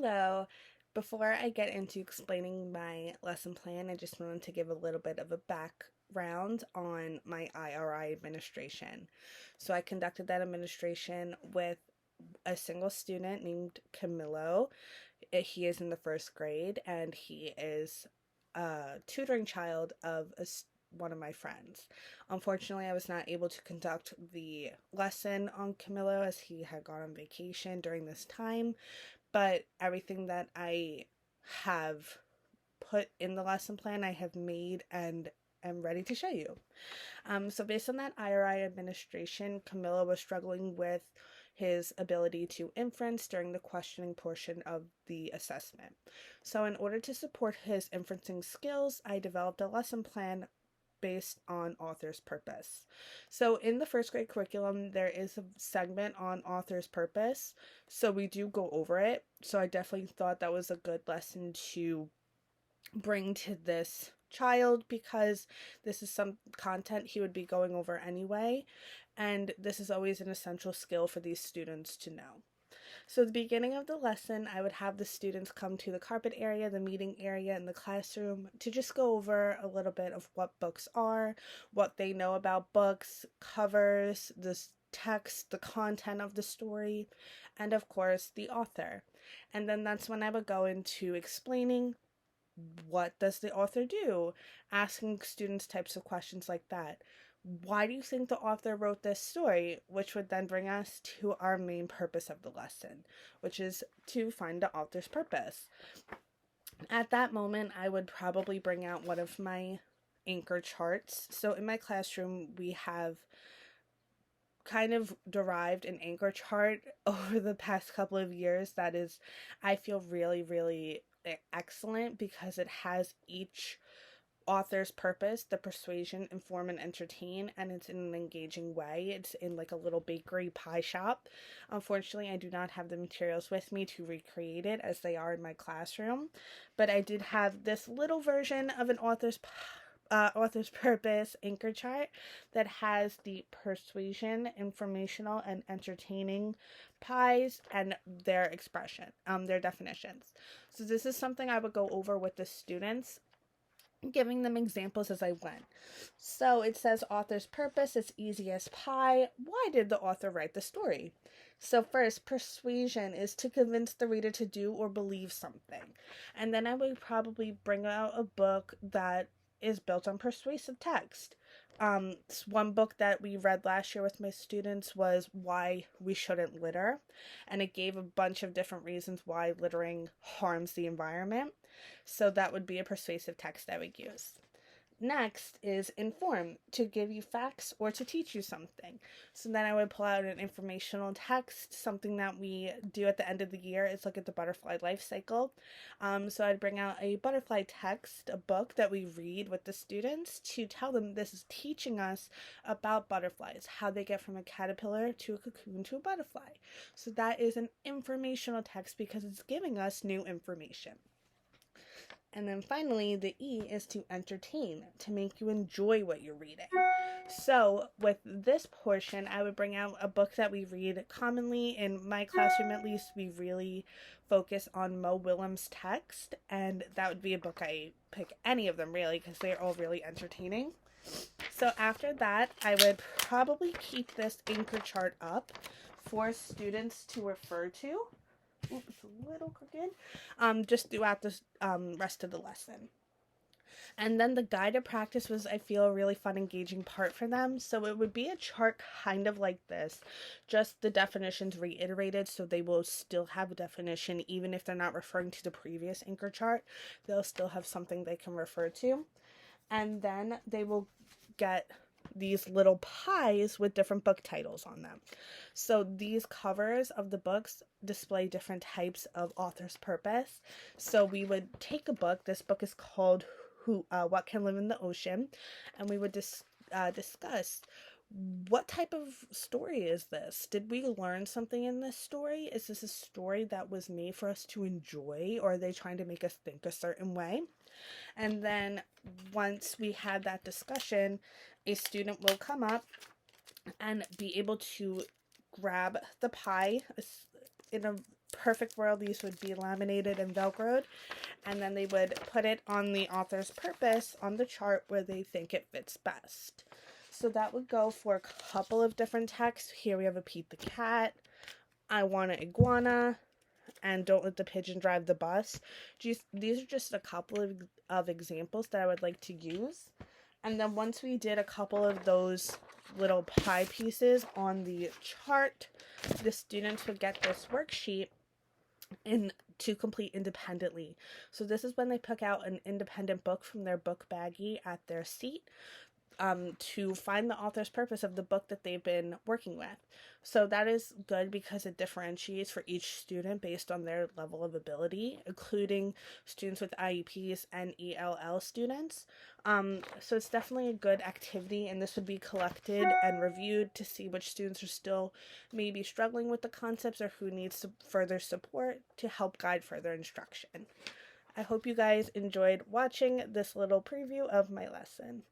Hello. Before I get into explaining my lesson plan, I just wanted to give a little bit of a background on my IRI administration. So I conducted that administration with a single student named Camilo. He is in the first grade and he is a tutoring child of one of my friends. Unfortunately, I was not able to conduct the lesson on Camilo as he had gone on vacation during this time, but everything that I have put in the lesson plan, I have made and am ready to show you. So based on that IRI administration, Camilla was struggling with his ability to inference during the questioning portion of the assessment. So in order to support his inferencing skills, I developed a lesson plan based on author's purpose. So in the first grade curriculum, there is a segment on author's purpose. So we do go over it. So I definitely thought that was a good lesson to bring to this child because this is some content he would be going over anyway. And this is always an essential skill for these students to know. So at the beginning of the lesson, I would have the students come to the carpet area, the meeting area in the classroom to just go over a little bit of what books are, what they know about books, covers, the text, the content of the story, and of course the author. And then that's when I would go into explaining what does the author do, asking students types of questions like that. Why do you think the author wrote this story? Which would then bring us to our main purpose of the lesson, which is to find the author's purpose. At that moment, I would probably bring out one of my anchor charts. So in my classroom, we have kind of derived an anchor chart over the past couple of years that is, I feel, really excellent because it has each author's purpose, the persuasion, inform, and entertain, and it's in an engaging way. It's in like a little bakery pie shop. Unfortunately, I do not have the materials with me to recreate it as they are in my classroom, but I did have this little version of an author's purpose anchor chart that has the persuasion, informational, and entertaining pies and their expression, their definitions. So this is something I would go over with the students, giving them examples as I went. So it says author's purpose is easy as pie. Why did the author write the story? So first, persuasion is to convince the reader to do or believe something. And then I would probably bring out a book that is built on persuasive text. One book that we read last year with my students was Why We Shouldn't Litter, and it gave a bunch of different reasons why littering harms the environment. So that would be a persuasive text I would use. Next is inform, to give you facts or to teach you something. So then I would pull out an informational text, something that we do at the end of the year is look at the butterfly life cycle. So I'd bring out a butterfly text, a book that we read with the students to tell them this is teaching us about butterflies, how they get from a caterpillar to a cocoon to a butterfly. So that is an informational text because it's giving us new information. And then finally, the E is to entertain, to make you enjoy what you're reading. So with this portion, I would bring out a book that we read commonly. In my classroom, at least, we really focus on Mo Willems' text. And that would be a book I pick any of them, really, because they're all really entertaining. So after that, I would probably keep this anchor chart up for students to refer to. Oops, it's a little crooked. Just throughout the rest of the lesson. And then the guided practice was, I feel, a really fun, engaging part for them. So it would be a chart kind of like this, just the definitions reiterated, so they will still have a definition, even if they're not referring to the previous anchor chart. They'll still have something they can refer to. And then they will get these little pies with different book titles on them. So these covers of the books display different types of author's purpose. So we would take a book. This book is called What Can Live in the Ocean, and we would discuss what type of story is this? Did we learn something in this story? Is this a story that was made for us to enjoy, or are they trying to make us think a certain way? And then once we had that discussion, a student will come up and be able to grab the pie in a perfect world, these would be laminated and velcroed, and then they would put it on the author's purpose on the chart where they think it fits best. So that would go for a couple of different texts. Here we have a Pete the Cat, I Want an Iguana, and Don't Let the Pigeon Drive the Bus. These are just a couple of examples that I would like to use. And then once we did a couple of those little pie pieces on the chart, the students would get this worksheet to complete independently. So this is when they pick out an independent book from their book baggie at their seat, to find the author's purpose of the book that they've been working with. So that is good because it differentiates for each student based on their level of ability, including students with IEPs and ELL students. So it's definitely a good activity, and this would be collected and reviewed to see which students are still maybe struggling with the concepts or who needs further support to help guide further instruction. I hope you guys enjoyed watching this little preview of my lesson.